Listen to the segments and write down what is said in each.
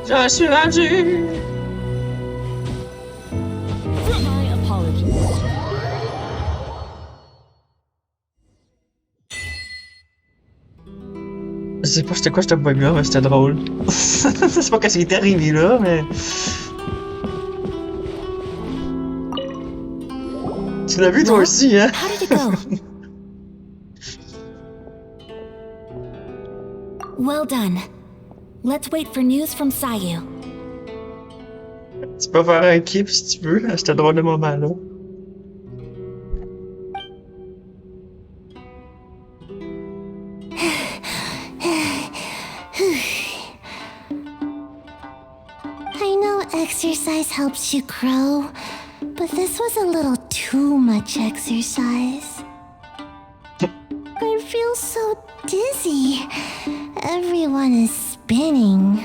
Je suis rendu! My apologies. Je sais pas c'était quoi cette bug là, mais c'était drôle. Je sais pas qu'est-ce qui est arrivé là, mais. Tu l'as vu toi aussi, hein? How did it go? Well done. Let's wait for news from Sayu. Tu peux faire un clip si tu veux, à ce drôle de moment-là. I know exercise helps you grow, but this was a little too much exercise. I feel so dizzy. Everyone is spinning.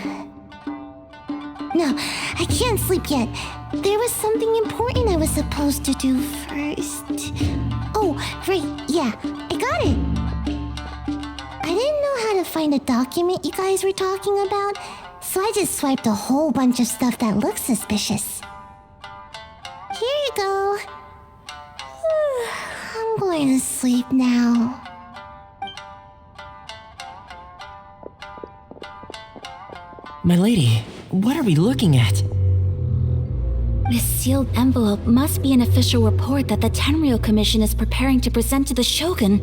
No, I can't sleep yet. There was something important I was supposed to do first. Oh, right, yeah, I got it. I didn't know how to find a document you guys were talking about, so I just swiped a whole bunch of stuff that looks suspicious. Here you go. I'm going to sleep now. My lady, what are we looking at? This sealed envelope must be an official report that the Tenryou Commission is preparing to present to the Shogun.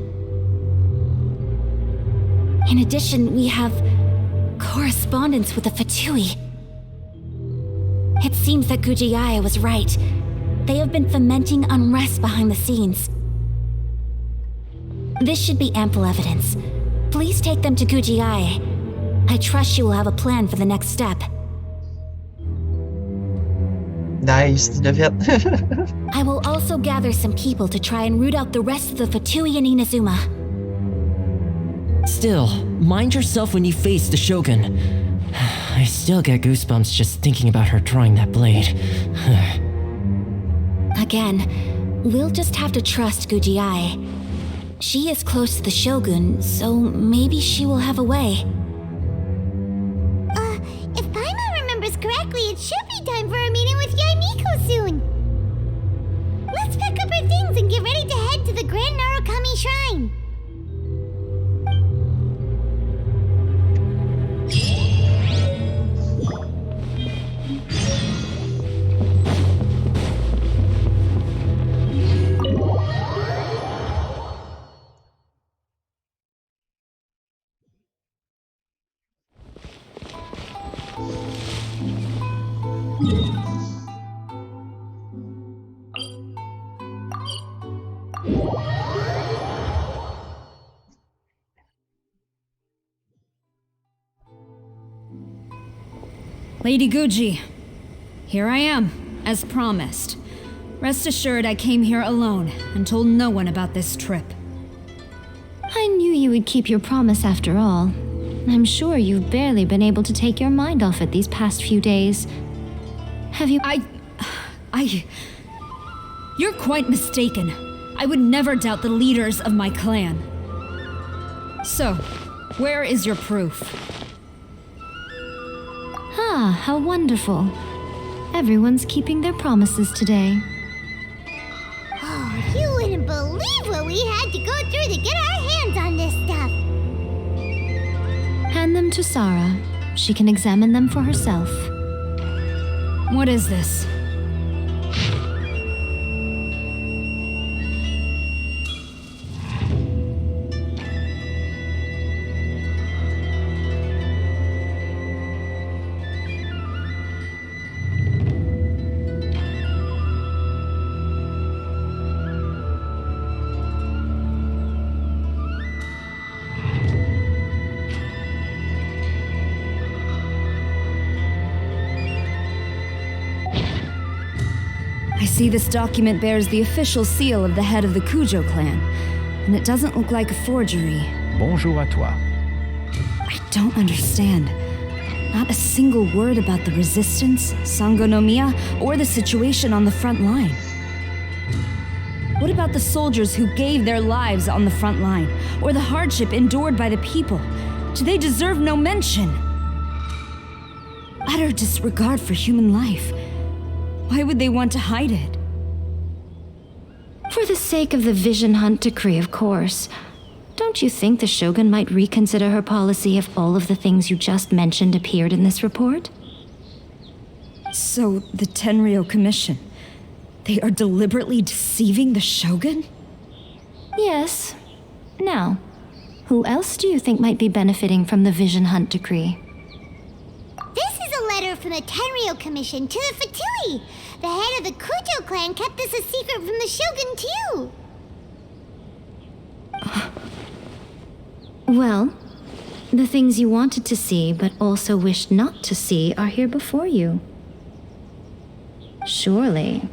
In addition, we have correspondence with the Fatui. It seems that Gujiaya was right. They have been fomenting unrest behind the scenes. This should be ample evidence. Please take them to Gujiaya. I trust she will have a plan for the next step. Nice, tu l'as fait. I will also gather some people to try and root out the rest of the Fatui in Inazuma. Still, mind yourself when you face the Shogun. I still get goosebumps just thinking about her drawing that blade. Again, we'll just have to trust Gujiai. She is close to the Shogun, so maybe she will have a way. If Paimon remembers correctly, it should be time for a meeting with Yaimiko soon. Let's pack up our things and get ready to head to the Grand Narukami Shrine. Lady Guji, here I am, as promised. Rest assured I came here alone and told no one about this trip. I knew you would keep your promise after all. I'm sure you've barely been able to take your mind off it these past few days. Have you... You're quite mistaken. I would never doubt the leaders of my clan. So, where is your proof? Ah, how wonderful. Everyone's keeping their promises today. Oh, you wouldn't believe what we had to go through to get our hands on this stuff. Hand them to Sarah. She can examine them for herself. What is this? I see this document bears the official seal of the head of the Kujo clan, and it doesn't look like a forgery. Bonjour à toi. I don't understand. Not a single word about the resistance, Sangonomiya, or the situation on the front line. What about the soldiers who gave their lives on the front line, or the hardship endured by the people? Do they deserve no mention? utter disregard for human life. Why would they want to hide it? For the sake of the Vision Hunt decree, of course. Don't you think the Shogun might reconsider her policy if all of the things you just mentioned appeared in this report? So, the Tenryou Commission, they are deliberately deceiving the Shogun? Yes. Now, who else do you think might be benefiting from the Vision Hunt decree? This is a letter from the Tenryou Commission to the Fatui. The head of the Kujo clan kept this a secret from the Shogun, too. Well, the things you wanted to see but also wished not to see are here before you. Surely,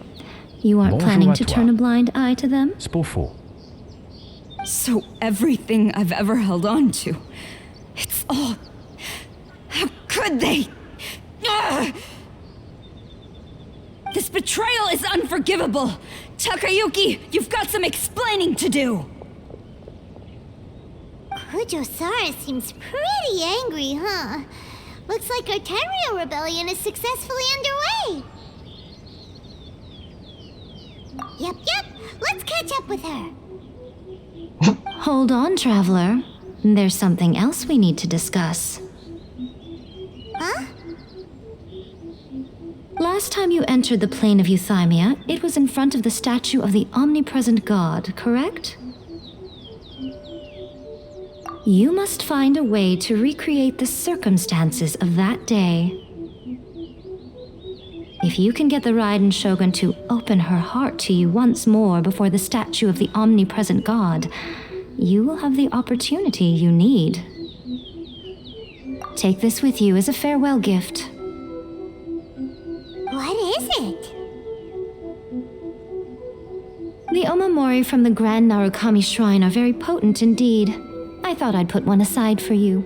you aren't Bonjour planning à to toi. turn a blind eye to them? C'est pas faux. So everything I've ever held on to, it's all... How could they? Ugh! This betrayal is unforgivable! Takayuki, you've got some explaining to do! Kujo-Sara seems pretty angry, huh? Looks like our Tenryou rebellion is successfully underway. Yep. Let's catch up with her. Hold on, traveler. There's something else we need to discuss. Huh? Last time you entered the plane of Euthymia, it was in front of the statue of the omnipresent god, correct? You must find a way to recreate the circumstances of that day. If you can get the Raiden Shogun to open her heart to you once more before the statue of the omnipresent god, you will have the opportunity you need. Take this with you as a farewell gift. What is it? The omamori from the Grand Narukami Shrine are very potent indeed. I thought I'd put one aside for you.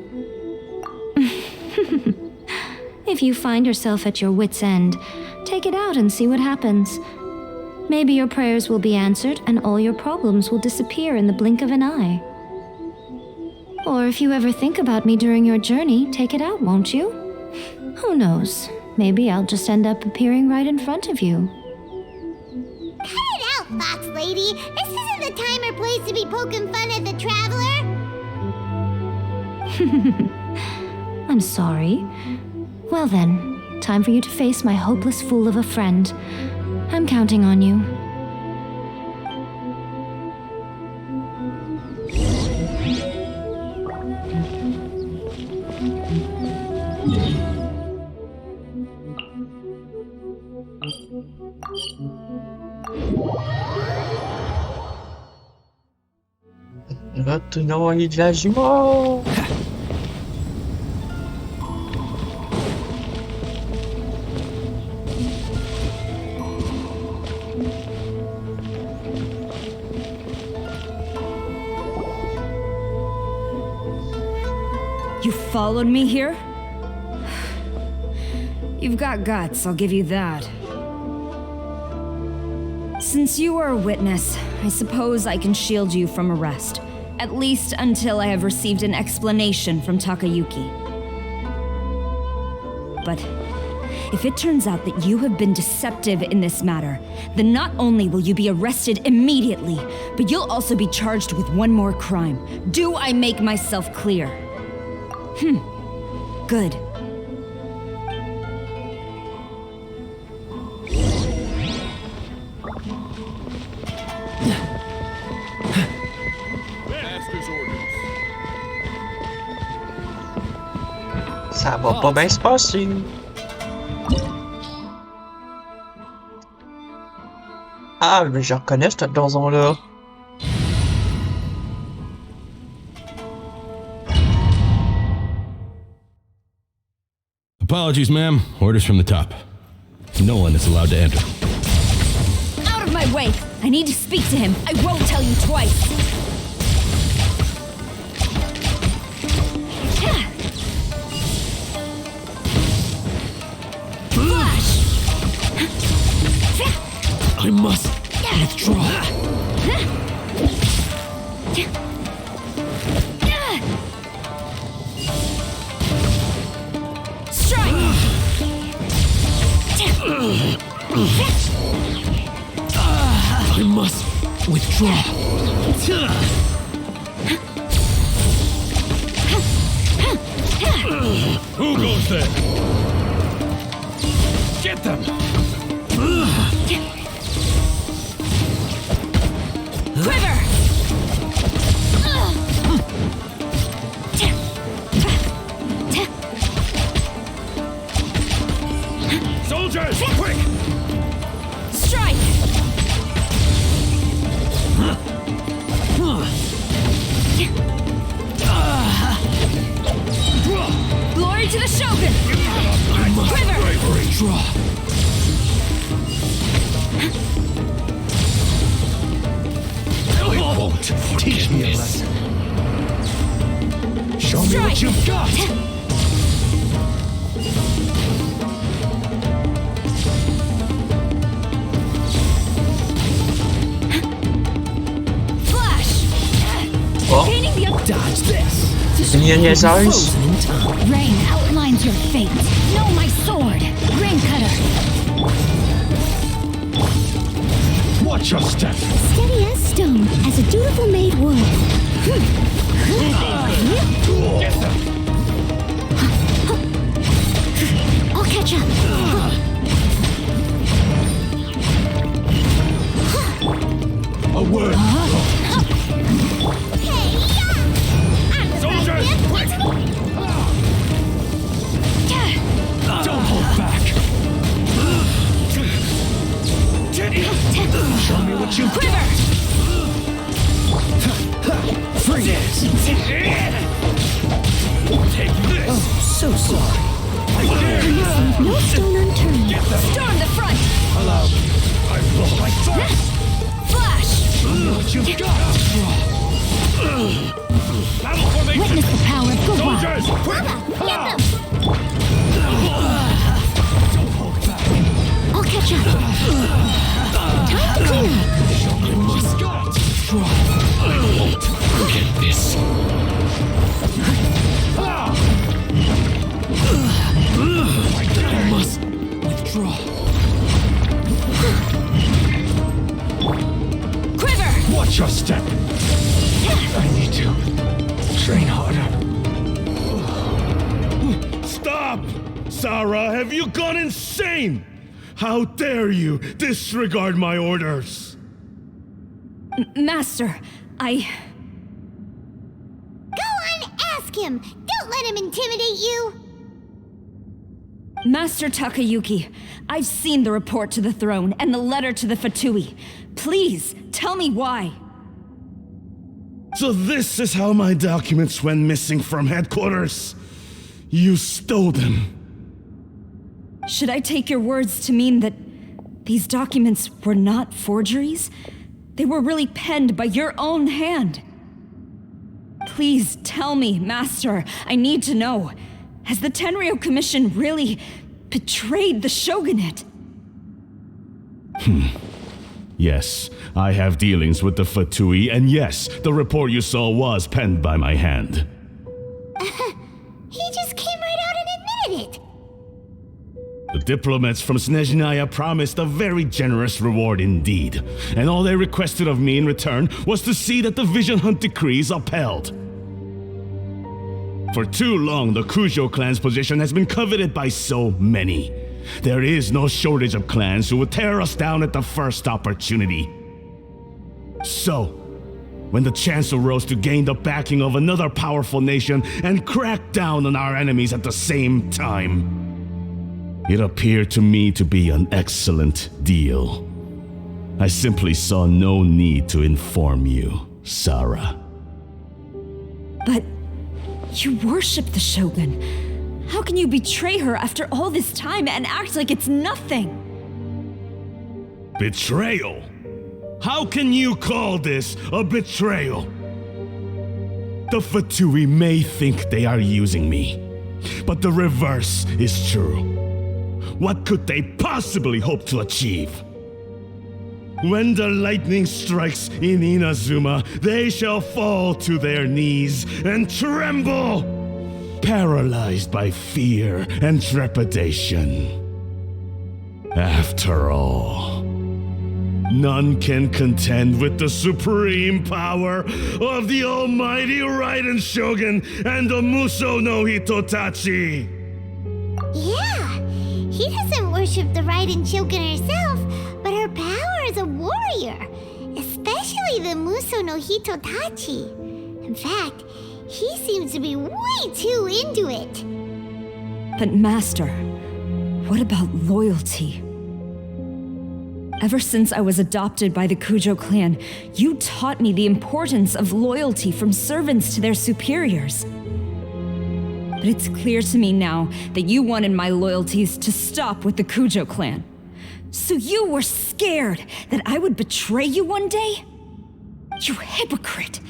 If you find yourself at your wit's end, take it out and see what happens. Maybe your prayers will be answered and all your problems will disappear in the blink of an eye. Or if you ever think about me during your journey, take it out, won't you? Who knows? Maybe I'll just end up appearing right in front of you. Cut it out, Fox Lady. This isn't the time or place to be poking fun at the traveler. I'm sorry. Well then, time for you to face my hopeless fool of a friend. I'm counting on you. Maintenant, il y a de la jument. You followed me here? You've got guts, I'll give you that. Since you are a witness, I suppose I can shield you from arrest. At least until I have received an explanation from Takayuki. But if it turns out that you have been deceptive in this matter, then not only will you be arrested immediately, but you'll also be charged with one more crime. Do I make myself clear? Good. Ça va pas bien se passer. Ah, mais je reconnais cette donjon-là. Apologies, ma'am. Orders from the top. No one is allowed to enter. Out of my way! I need to speak to him. I won't tell you twice. Flash! I must withdraw. Strike! I must withdraw. Who goes there? Get them! Quiver! Soldiers, quick! Strike! Glory to the Shogun! Quiver! Draw. It won't teach me a lesson. Show me what you've got! Flash! Oh. Gaining the Dodge this. Tingnan niya sa eyes. Frozen in time. Rain outlines your fate. Know my sword. Rain cutter. Watch your step! Steady as stone, as a dutiful maid would. Get them! I'll catch up. A word! Soldiers, quick! Don't hold back! Show me what you've Quiver! Freeze! Take this! So sorry. No stone unturned. Storm the front! Allow me. I blow like fire! Flash! Show me what you've got! Battle formation! Witness the power of good luck. Soldiers, quick! Get them! Don't hold back! I'll catch up. Time to clean up. Show me what you've got! I won't forget this! I must withdraw. Quiver! Watch your step! I need to train harder. Stop! Sarah, have you gone insane? How dare you disregard my orders? Master, I... Go on, ask him. Don't let him intimidate you. Master Takayuki, I've seen the report to the throne and the letter to the Fatui. Please, tell me why. So this is how my documents went missing from headquarters? You stole them. Should I take your words to mean that these documents were not forgeries? They were really penned by your own hand. Please tell me, Master. I need to know. Has the Tenryo Commission really betrayed the shogunate? Yes, I have dealings with the Fatui, and yes, the report you saw was penned by my hand. He just came right out and admitted it. The diplomats from Snezhnaya promised a very generous reward indeed, and all they requested of me in return was to see that the Vision Hunt decrees upheld. For too long, the Kujo clan's position has been coveted by so many. There is no shortage of clans who would tear us down at the first opportunity. So, when the chance arose to gain the backing of another powerful nation and crack down on our enemies at the same time, it appeared to me to be an excellent deal. I simply saw no need to inform you, Sarah. But you worship the Shogun. How can you betray her after all this time and act like it's nothing? Betrayal? How can you call this a betrayal? The Fatui may think they are using me, but the reverse is true. What could they possibly hope to achieve? When the lightning strikes in Inazuma, they shall fall to their knees and tremble, paralyzed by fear and trepidation. After all, none can contend with the supreme power of the almighty Raiden Shogun and the Muso no Hitotachi. Yeah, he doesn't worship the Raiden Shogun herself, but her power as a warrior, especially the Muso no Hitotachi. In fact, he seems to be way too into it. But Master, what about loyalty? Ever since I was adopted by the Kujo clan, you taught me the importance of loyalty from servants to their superiors. But it's clear to me now that you wanted my loyalties to stop with the Kujo clan. So you were scared that I would betray you one day? You hypocrite!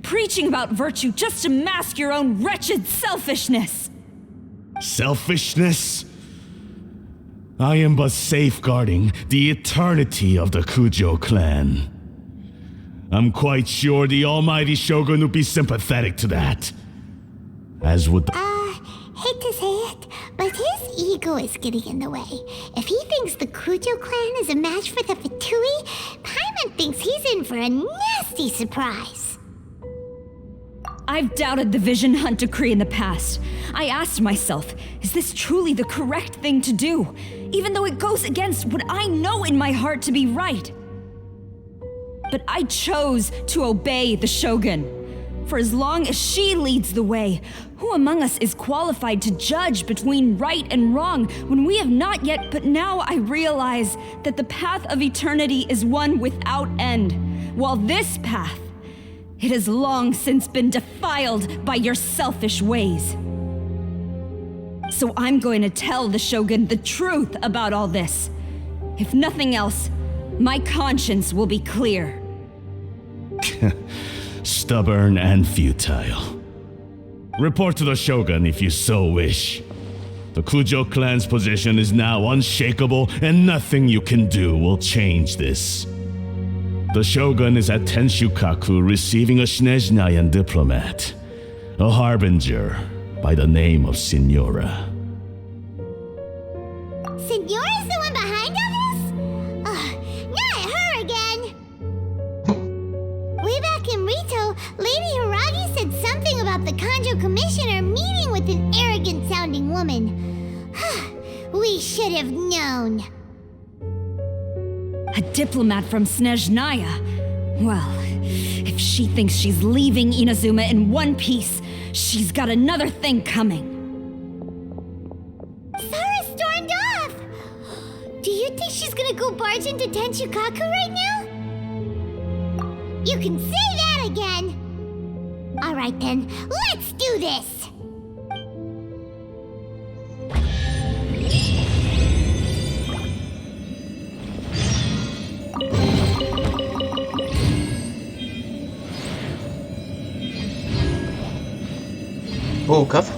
Preaching about virtue just to mask your own wretched selfishness! Selfishness? I am but safeguarding the eternity of the Kujo clan. I'm quite sure the almighty Shogun would be sympathetic to that. As would the— Hate to say it, but his ego is getting in the way. If he thinks the Kujo clan is a match for the Fatui, Paimon thinks he's in for a nasty surprise. I've doubted the Vision Hunt decree in the past. I asked myself, is this truly the correct thing to do? Even though it goes against what I know in my heart to be right. But I chose to obey the Shogun. For as long as she leads the way, who among us is qualified to judge between right and wrong when we have not yet? But now I realize that the path of eternity is one without end, while this path, it has long since been defiled by your selfish ways. So I'm going to tell the Shogun the truth about all this. If nothing else, my conscience will be clear. Stubborn and futile. Report to the Shogun if you so wish. The Kujo clan's position is now unshakable, and nothing you can do will change this. The Shogun is at Tenshukaku receiving a Snezhnayan diplomat, a harbinger by the name of Signora. Signora's the one behind all this? Not her again! Way back in Rito, Lady Hiragi said something about the Kanjo Commissioner meeting with an arrogant-sounding woman. We should have known. A diplomat from Snezhnaya? Well, if she thinks she's leaving Inazuma in one piece, she's got another thing coming. Sara stormed off! Do you think she's gonna go barge into Tenshukaku right now? You can say that again! Alright then, let's do this! Oh, coffre.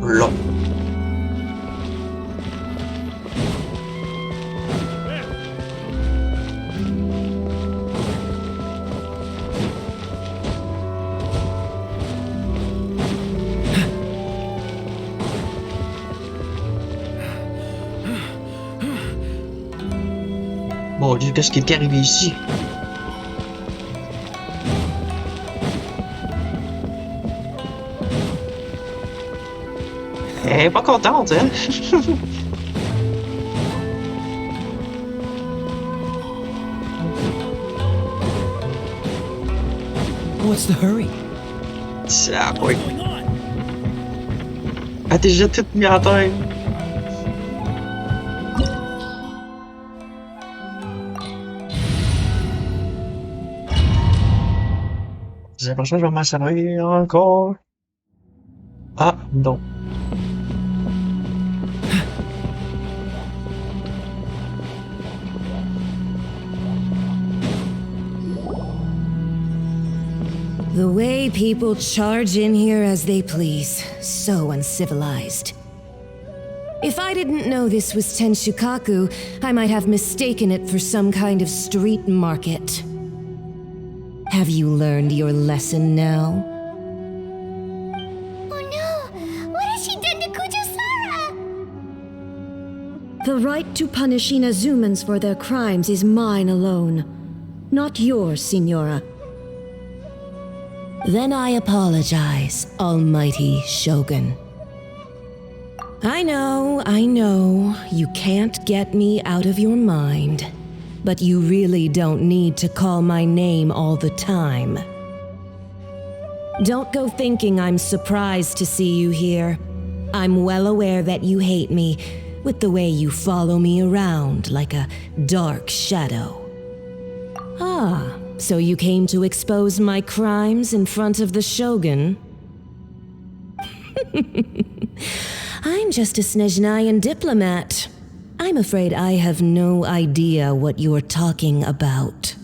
Là. Bon Dieu, qu'est-ce qui est arrivé ici? Elle est pas contente, hein? What's the hurry? Ah, oui. Elle t'est déjà toute mis à terre. J'ai l'impression que je vais m'en servir encore. Ah, non. The way people charge in here as they please, so uncivilized. If I didn't know this was Tenshukaku, I might have mistaken it for some kind of street market. Have you learned your lesson now? Oh no! What has she done to Kujo-Sara? The right to punish Inazumans for their crimes is mine alone, not yours, Signora. Then I apologize, Almighty Shogun. I know, you can't get me out of your mind, but you really don't need to call my name all the time. Don't go thinking I'm surprised to see you here. I'm well aware that you hate me, with the way you follow me around like a dark shadow. Ah, so you came to expose my crimes in front of the Shogun? I'm just a Snezhnayan diplomat. I'm afraid I have no idea what you're talking about.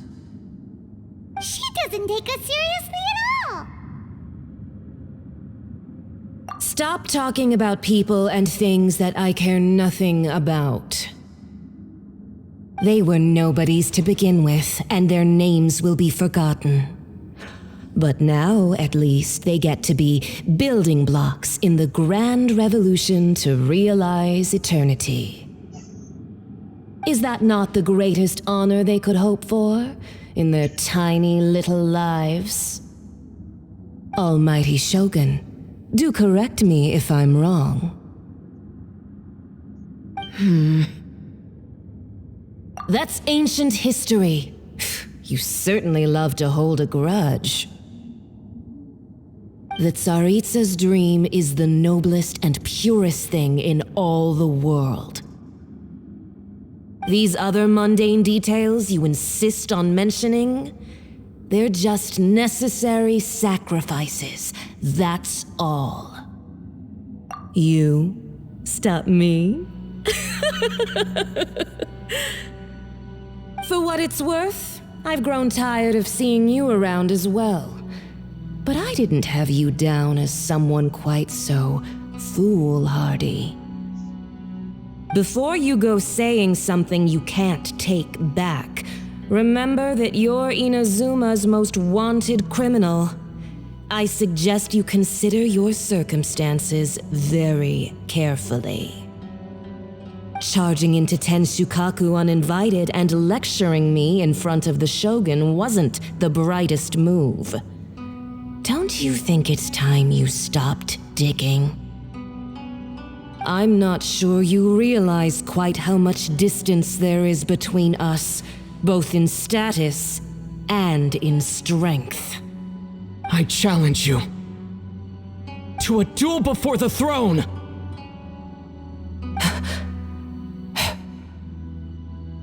She doesn't take us seriously at all! Stop talking about people and things that I care nothing about. They were nobodies to begin with, and their names will be forgotten. But now, at least, they get to be building blocks in the grand revolution to realize eternity. Is that not the greatest honor they could hope for in their tiny little lives? Almighty Shogun, do correct me if I'm wrong. That's ancient history. You certainly love to hold a grudge. The Tsaritsa's dream is the noblest and purest thing in all the world. These other mundane details you insist on mentioning, they're just necessary sacrifices, that's all. You stop me? For what it's worth, I've grown tired of seeing you around as well. But I didn't have you down as someone quite so foolhardy. Before you go saying something you can't take back, remember that you're Inazuma's most wanted criminal. I suggest you consider your circumstances very carefully. Charging into Tenshukaku uninvited and lecturing me in front of the Shogun wasn't the brightest move. Don't you think it's time you stopped digging? I'm not sure you realize quite how much distance there is between us, both in status and in strength. I challenge you to a duel before the throne!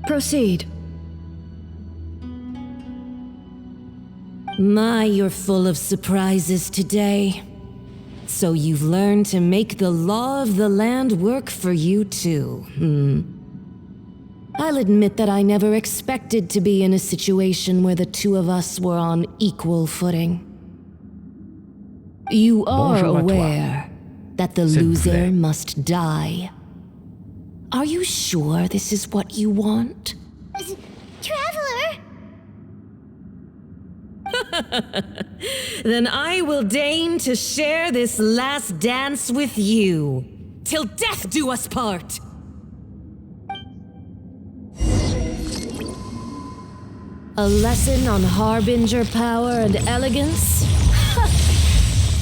Proceed. My, you're full of surprises today. So you've learned to make the law of the land work for you too, I'll admit that I never expected to be in a situation where the two of us were on equal footing. You are Bonjour à toi. aware that the S'il vous loser plaît. must die. Are you sure this is what you want? Traveler! Then I will deign to share this last dance with you. Till death do us part! A lesson on harbinger power and elegance?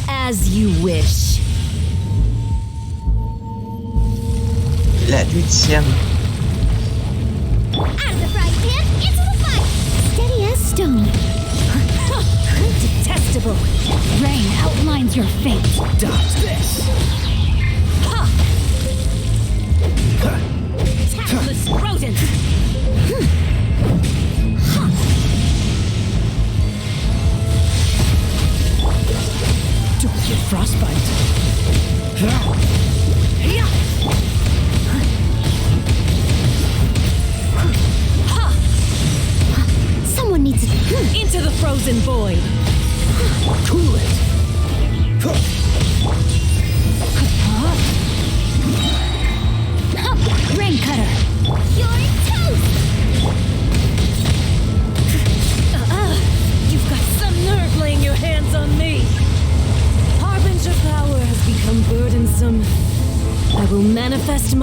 As you wish. La 8e. Out of the frying pan, into the fire! Steady as stone. Detestable. Rain outlines your fate. Dodge this! Tactless rodent! Don't get frostbite! Someone needs to... Into the frozen void! Cool it!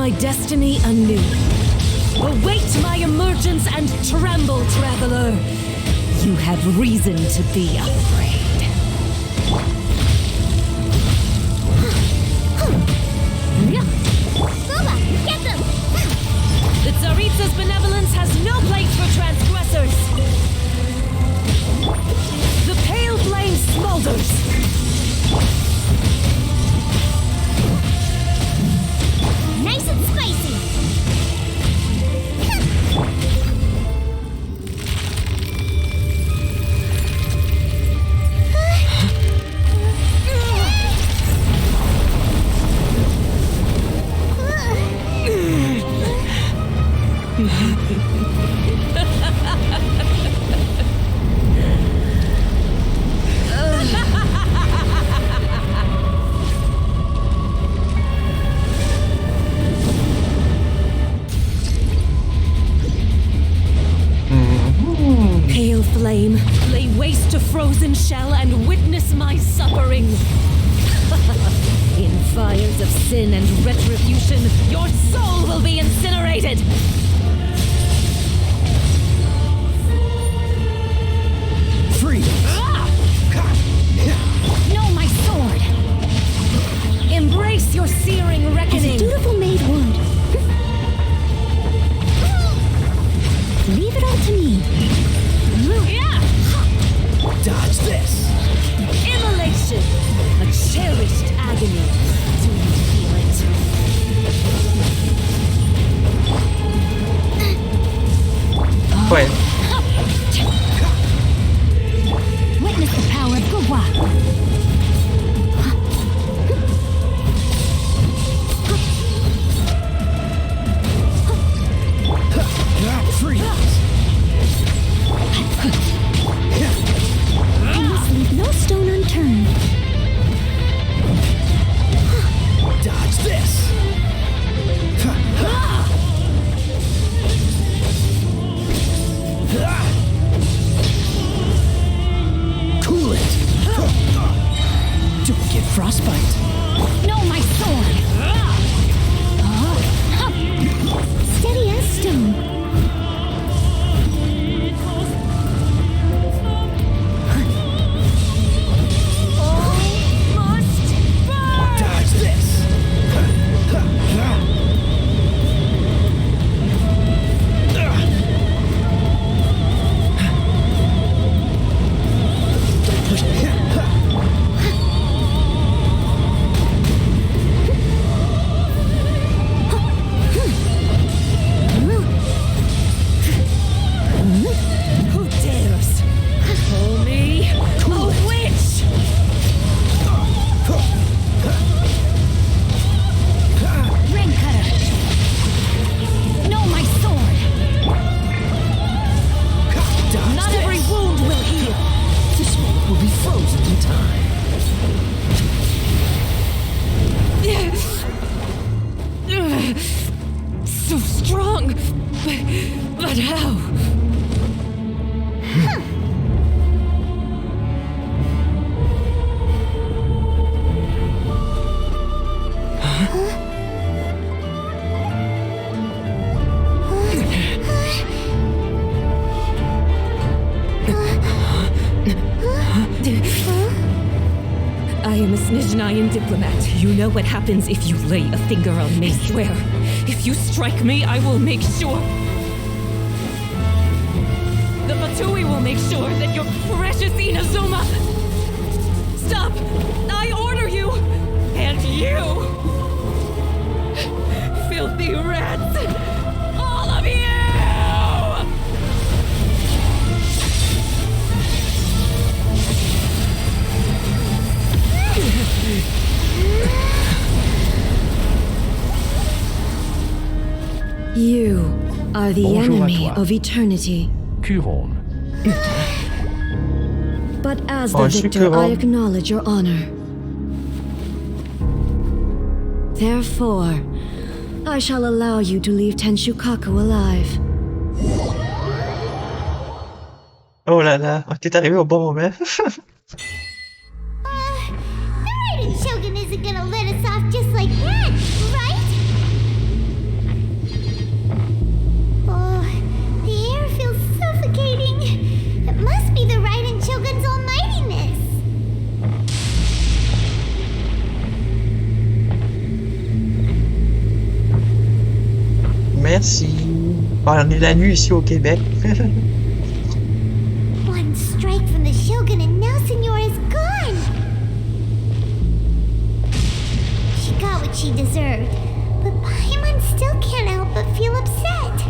my destiny anew. Await my emergence and tremble, traveler. You have reason to be afraid. Booba, get them! The Tsaritsa's benevolence has no place for transgressors. The pale flame smolders. Nice and spicy! Pale flame, lay waste to frozen shell and witness my suffering. In fires of sin and retribution, your soul will be incinerated. Free! No, my sword! Embrace your searing As a reckoning. dutiful maid would. Leave it all to me. Dodge this! Immolation, a cherished agony. Do you feel it? Wait. Witness the power of Gugwa. Free! I must leave no stone unturned. Dodge this! Cool it! Don't get frostbite. No, my sword! Steady as stone. Dodge this! Don't push me. Who dares call me a witch? Ring cutter. No, my sword. Dodge Not this. every wound will heal. This one will be frozen in time. So strong, but how? I am a Snezhnayan diplomat. You know what happens if you lay a finger on me, swear. If you strike me, I will make sure. The Batui will make sure that your precious Inazuma. Stop! I order you! And you! Filthy rats! All of you! You are the Bonjour à enemy toi. of eternity. Curon. But as the Oh, victor, I Shukuro. acknowledge your honor. Therefore, I shall allow you to leave Tenshukaku alive. Oh là là, t'es arrivé au bon moment. The Raiden Shogun isn't gonna let us off just like that, right? Merci. Bon, on est la nuit ici au Québec. One strike from the Shogun and now Senora is gone! She got what she deserved, but Paimon still can't help but feel upset.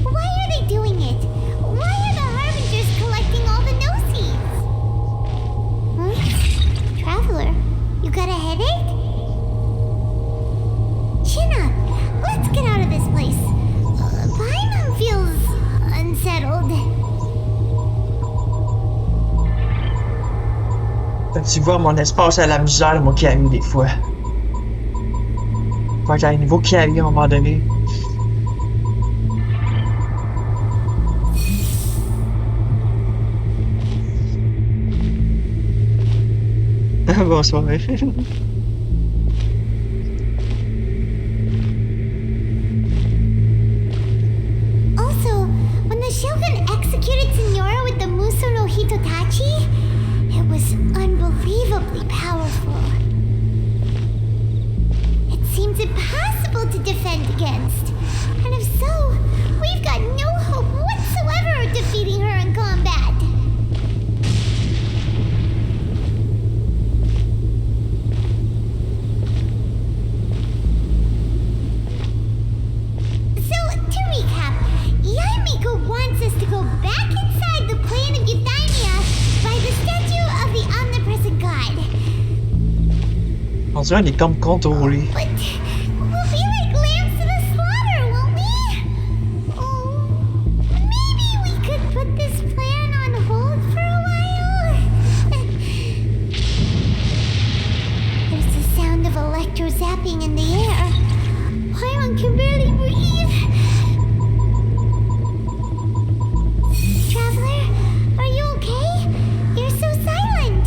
Why are they doing it? Why are the Harbingers collecting all the Gnosis? Traveler, you got a headache? Chin up. Let's get out of this place. Paimon feels unsettled. Tu vois mon espace à la misère, moi qui a eu des fois. Faut que j'ai un niveau qui a eu à un moment donné. Bonsoir. Also, when the Shogun executed Senora with the Muso no Hitotachi, it was unbelievably powerful. It seems impossible to defend against. And if so, we've got no hope whatsoever of defeating her in combat. So, to recap, Yamiko wants us to go back inside the plane of Euthymia by the statue of the omnipresent god. On dirait on est comme contrôlé. But we'll be like lambs to the slaughter, won't we? Oh, maybe we could put this plan on hold for a while? There's the sound of electro-zapping in the air. Paimon can barely breathe. Traveler, are you okay? You're so silent.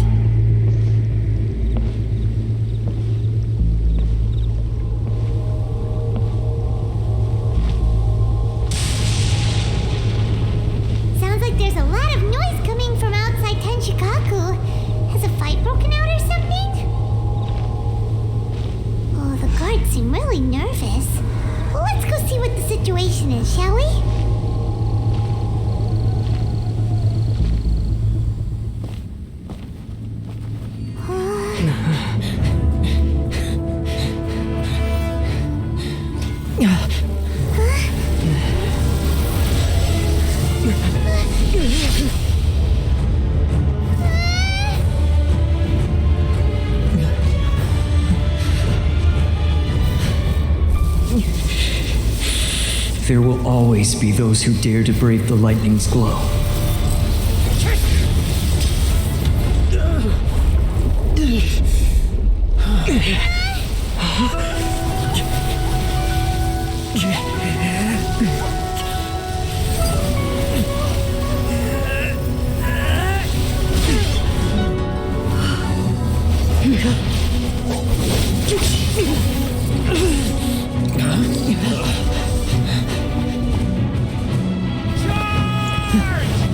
Sounds like there's a lot of noise coming from outside Tenshikaku. Has a fight broken out or something? Oh, the guards seem really nervous. Well, let's go see what the situation is, shall we? There will always be those who dare to brave the lightning's glow.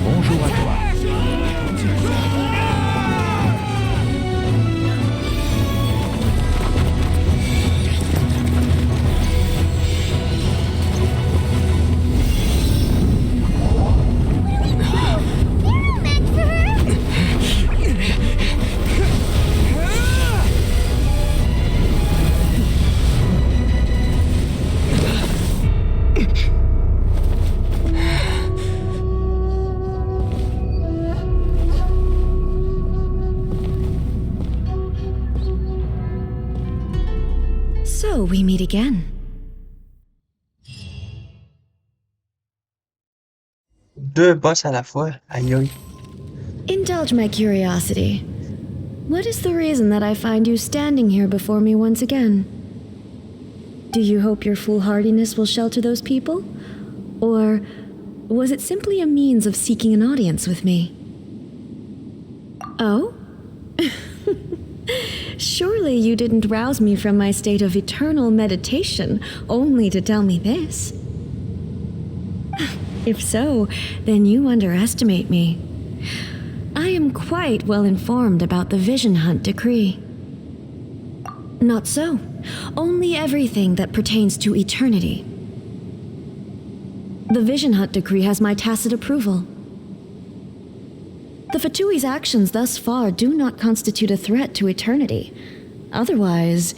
Bonjour à toi. So we meet again. Deux boss à la fois. Aïe aïe. Indulge my curiosity. What is the reason that I find you standing here before me once again? Do you hope your foolhardiness will shelter those people? Or was it simply a means of seeking an audience with me? Oh? Surely you didn't rouse me from my state of eternal meditation only to tell me this. If so, then you underestimate me. I am quite well informed about the Vision Hunt decree. Not so. Only everything that pertains to eternity. The Vision Hut decree has my tacit approval. The Fatui's actions thus far do not constitute a threat to eternity. Otherwise,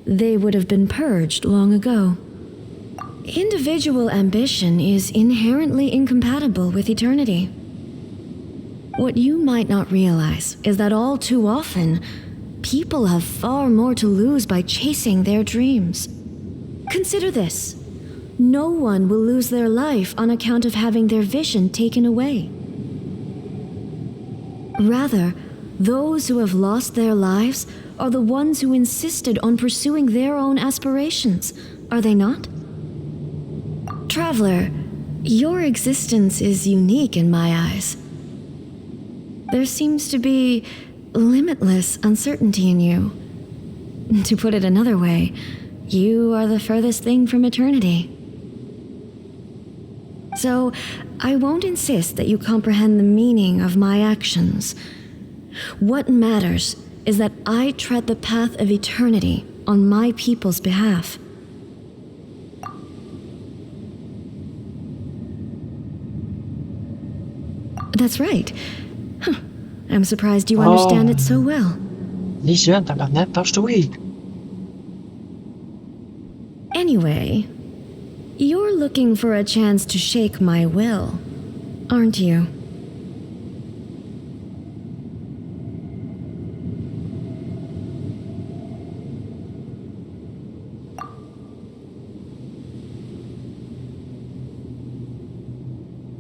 they would have been purged long ago. Individual ambition is inherently incompatible with eternity. What you might not realize is that all too often, people have far more to lose by chasing their dreams. Consider this. No one will lose their life on account of having their vision taken away. Rather, those who have lost their lives are the ones who insisted on pursuing their own aspirations, are they not? Traveler, your existence is unique in my eyes. There seems to be limitless uncertainty in you. To put it another way, you are the furthest thing from eternity. So, I won't insist that you comprehend the meaning of my actions. What matters is that I tread the path of eternity on my people's behalf. That's right. Huh. I'm surprised you understand it so well. Les jeunes, tabarnak, tâche-toi. Anyway, you're looking for a chance to shake my will, aren't you?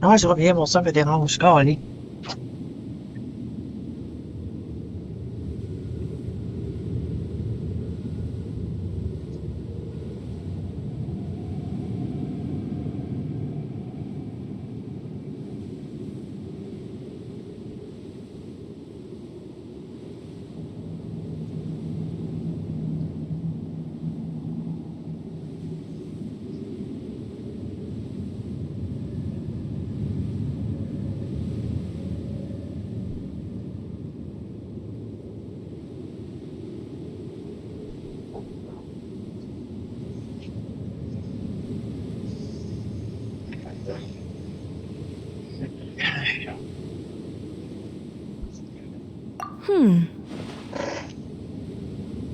Ouais, je reviens, mon sang me dérange. Allez.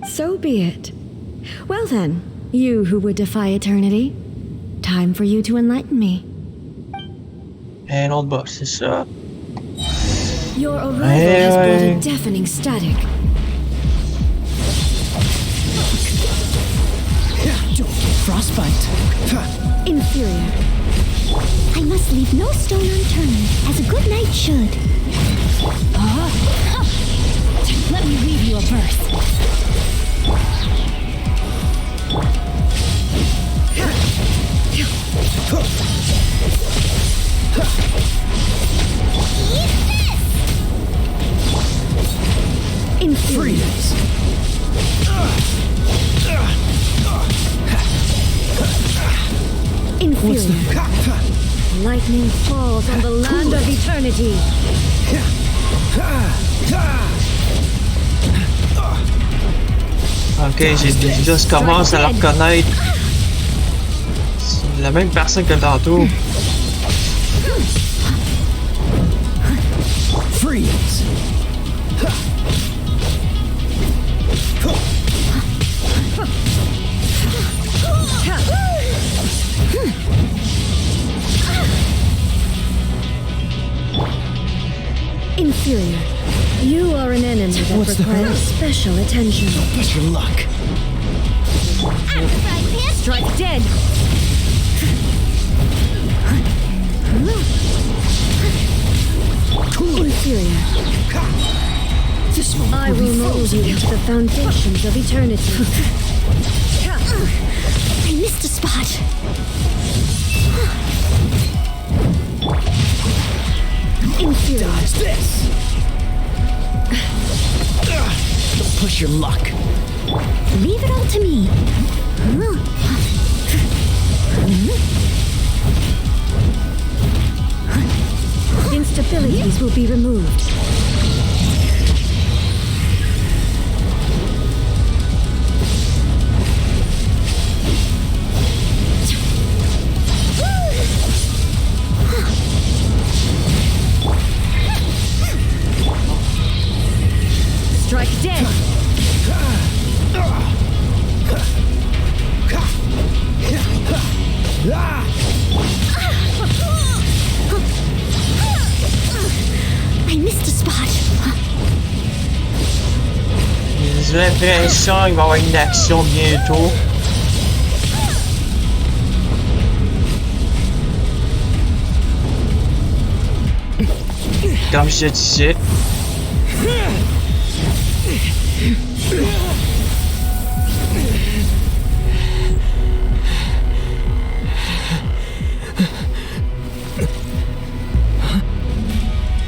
So be it. Well then, you who would defy eternity, time for you to enlighten me. Un autre boss, c'est ça. Your arrival has brought a deafening static. Don't get frostbite. Inferior. I must leave no stone unturned, as a good knight should. Let me read you a verse. Inferior. Inferior. Lightning falls on the land of eternity. Ok, je commence à la reconnaître. C'est la même personne que tantôt. Freeze. Inferior. You are an enemy that requires special attention. Push your luck. Strike dead. Inferior. This moment I will mold you into the foundations of eternity. I missed a spot. Inferior. Dodge this. Push your luck. Leave it all to me. Instabilities will be removed. J'ai l'impression qu'il va y avoir une action bientôt. Comme je te disais.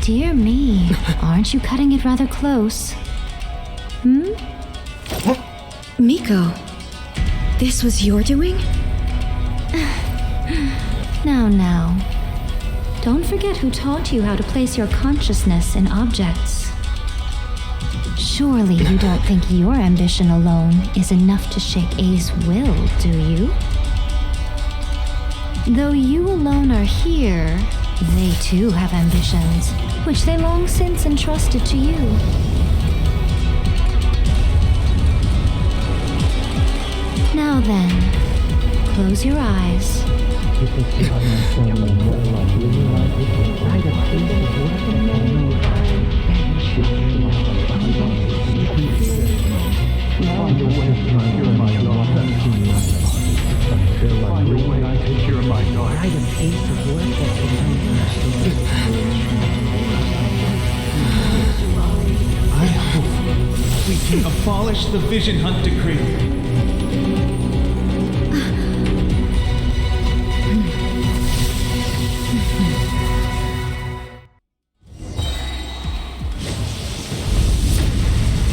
Dear me, aren't you cutting it rather close? Miko, this was your doing? Now. Don't forget who taught you how to place your consciousness in objects. Surely you don't think your ambition alone is enough to shake A's will, do you? Though you alone are here, they too have ambitions, which they long since entrusted to you. Now then, close your eyes. I hope we can abolish the Vision Hunt decree.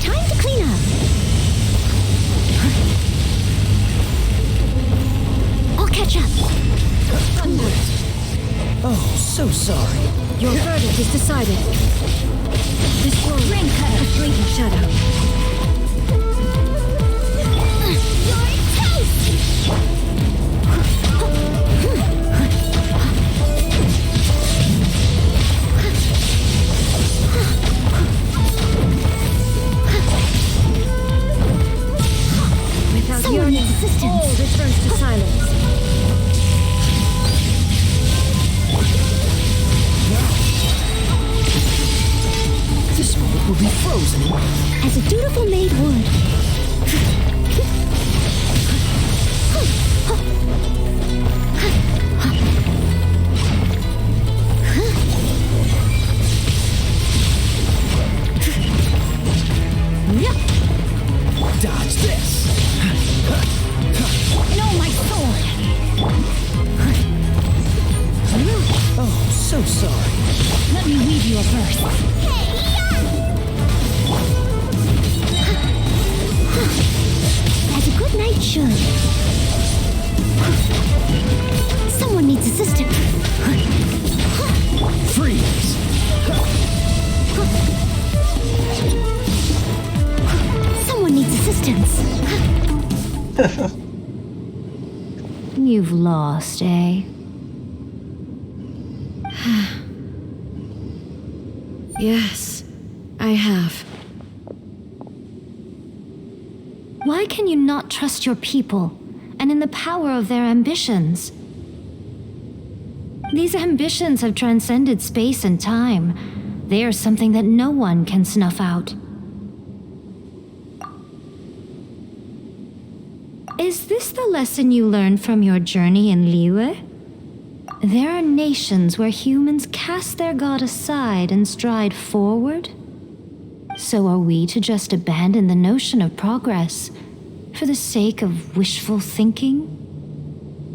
Time to clean up. I'll catch up. Oh, so sorry. Your verdict is decided. This will ring cut a fleeting shadow. Without Someone your needs assistance. all returns to silence. This moment will be frozen. As a dutiful maid would. Dodge this. No, my sword. Oh, so sorry. Let me weave you a verse. As a good knight should. Someone needs assistance. Freeze. Someone needs assistance. You've lost, eh? Yes, I have. Why can you not trust your people and in the power of their ambitions? These ambitions have transcended space and time. They are something that no one can snuff out. Is this the lesson you learned from your journey in Liyue? There are nations where humans cast their god aside and stride forward. So are we to just abandon the notion of progress for the sake of wishful thinking?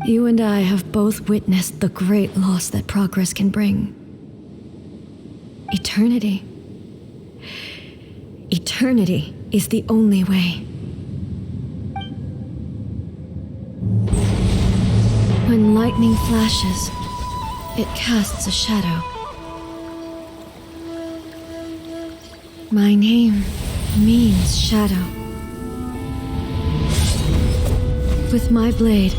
You and I have both witnessed the great loss that progress can bring. Eternity. Eternity is the only way. When lightning flashes, it casts a shadow. My name means shadow. With my blade,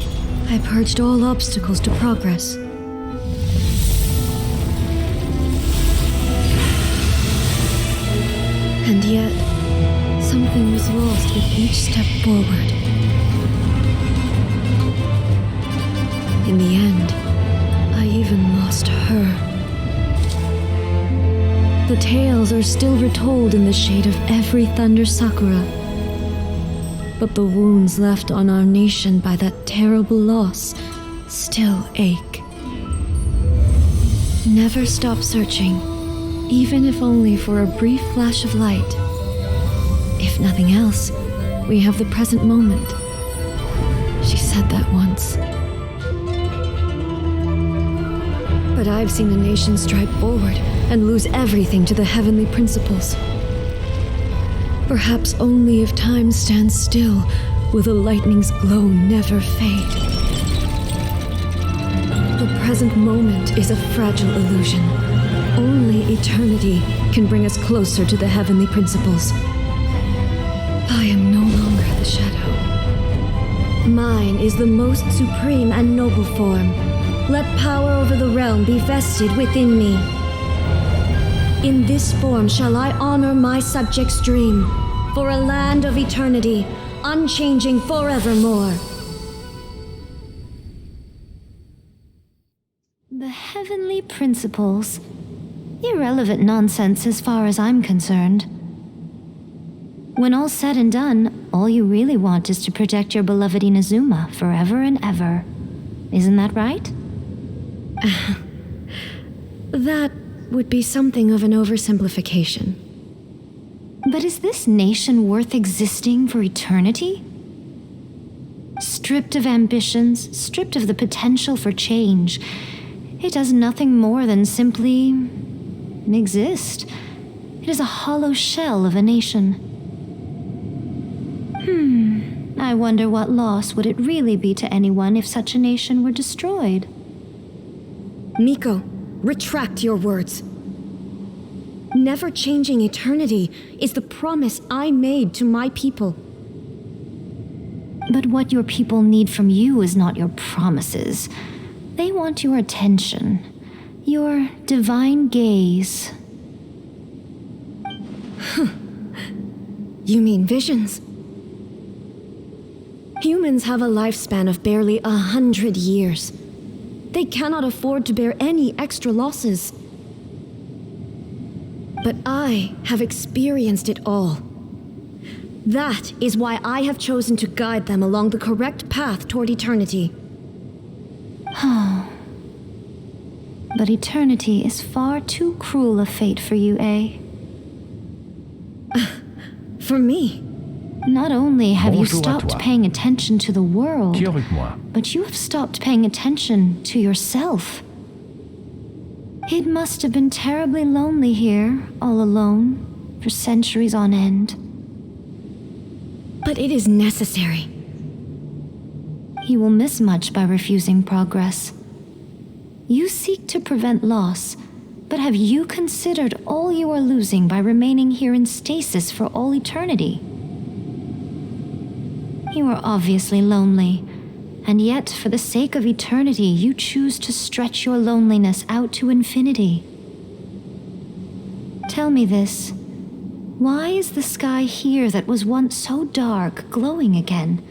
I purged all obstacles to progress. And yet, something was lost with each step forward. In the end, I even lost her. The tales are still retold in the shade of every Thunder Sakura, but the wounds left on our nation by that terrible loss still ache. Never stop searching, even if only for a brief flash of light. If nothing else, we have the present moment. She said that once. But I've seen a nation stride forward and lose everything to the heavenly principles. Perhaps only if time stands still will the lightning's glow never fade. The present moment is a fragile illusion. Only eternity can bring us closer to the heavenly principles. I am no longer the shadow. Mine is the most supreme and noble form. Let power over the realm be vested within me. In this form shall I honor my subjects' dream, for a land of eternity, unchanging forevermore. The heavenly principles. Irrelevant nonsense as far as I'm concerned. When all's said and done, all you really want is to protect your beloved Inazuma forever and ever. Isn't that right? That would be something of an oversimplification. But is this nation worth existing for eternity? Stripped of ambitions, stripped of the potential for change, it does nothing more than simply exist. It is a hollow shell of a nation. I wonder what loss would it really be to anyone if such a nation were destroyed? Miko, retract your words. Never changing eternity is the promise I made to my people. But what your people need from you is not your promises. They want your attention, your divine gaze. You mean visions? Humans have a lifespan of barely 100 years. They cannot afford to bear any extra losses. But I have experienced it all. That is why I have chosen to guide them along the correct path toward eternity. But eternity is far too cruel a fate for you, eh? For me? Not only have you stopped paying attention to the world, Qui est avec moi? but you have stopped paying attention to yourself. It must have been terribly lonely here, all alone, for centuries on end. But it is necessary. You will miss much by refusing progress. You seek to prevent loss, but have you considered all you are losing by remaining here in stasis for all eternity? You are obviously lonely, and yet for the sake of eternity you choose to stretch your loneliness out to infinity. Tell me this. Why is the sky here that was once so dark glowing again?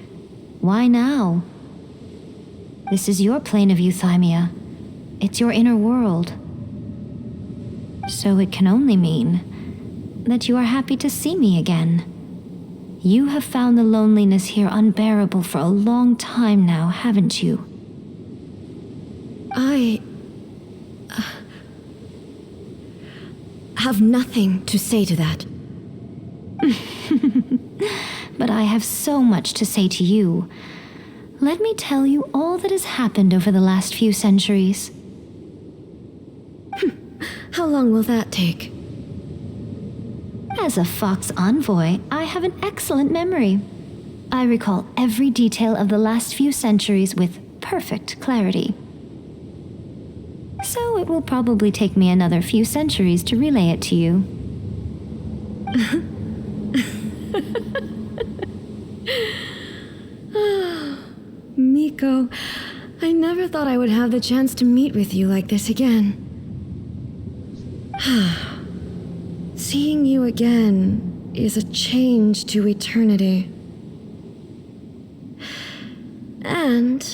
Why now? This is your plane of euthymia. It's your inner world. So it can only mean that you are happy to see me again. You have found the loneliness here unbearable for a long time now, haven't you? I have nothing to say to that. But I have so much to say to you. Let me tell you all that has happened over the last few centuries. How long will that take? As a Fox envoy, I have an excellent memory. I recall every detail of the last few centuries with perfect clarity. So it will probably take me another few centuries to relay it to you. Miko, I never thought I would have the chance to meet with you like this again. Seeing you again is a change to eternity. And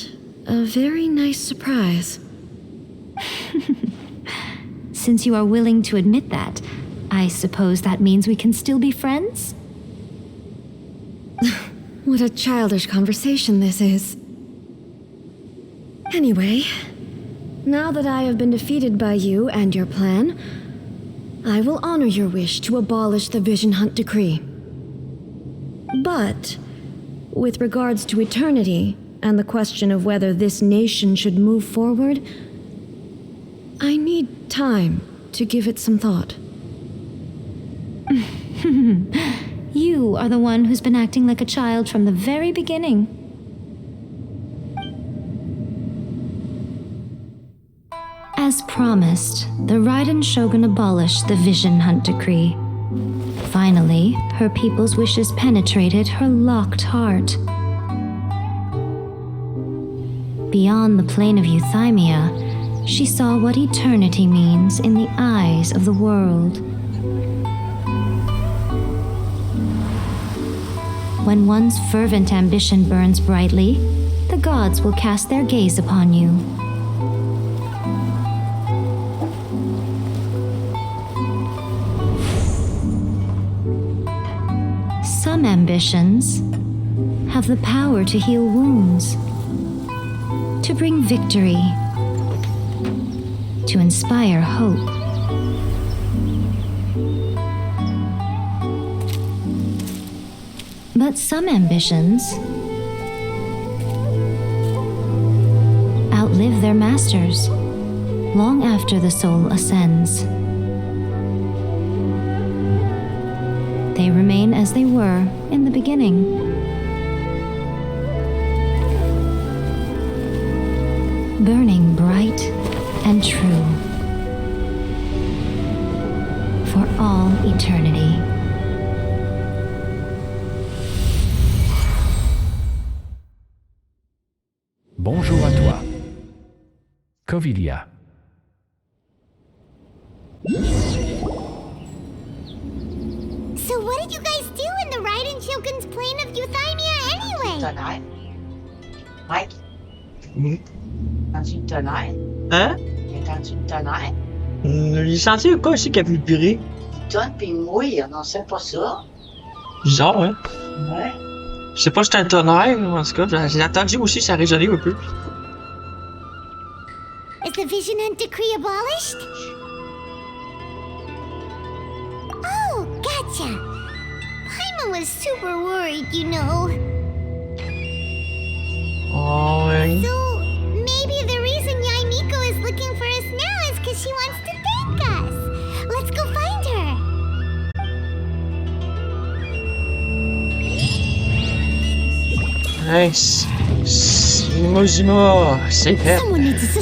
a very nice surprise. Since you are willing to admit that, I suppose that means we can still be friends? What a childish conversation this is. Anyway, now that I have been defeated by you and your plan, I will honor your wish to abolish the Vision Hunt Decree. But, with regards to eternity and the question of whether this nation should move forward, I need time to give it some thought. You are the one who's been acting like a child from the very beginning. As promised, the Raiden Shogun abolished the Vision Hunt Decree. Finally, her people's wishes penetrated her locked heart. Beyond the plane of Euthymia, she saw what eternity means in the eyes of the world. When one's fervent ambition burns brightly, the gods will cast their gaze upon you. Some ambitions have the power to heal wounds, to bring victory, to inspire hope. But some ambitions outlive their masters long after the soul ascends. They remain as they were in the beginning. Burning bright and true for all eternity. Bonjour à toi. Covilia. So what did you guys do in the Raiden Shogun's plane of Euthymia anyway? Tonnerre. Mike, Mhm. entends-tu le tonnerre? Hein? Entends-tu le tonnerre? J'ai senti quoi aussi qui a vibré? Il tonne puis il mouille, on sait pas ça. Bizarre, hein? Ouais. Je sais pas si c'était un tonnerre, en tout cas. J'ai entendu aussi, ça a résonné un peu. Is the Vision Hunt Decree abolished? Oh, gotcha. Paimon was super worried, you know. Oh, ouais. So, maybe the reason Yaimiko is looking for us now is because she wants to thank us. Let's go find her. Nice. Zima, c'est fait. Someone needs to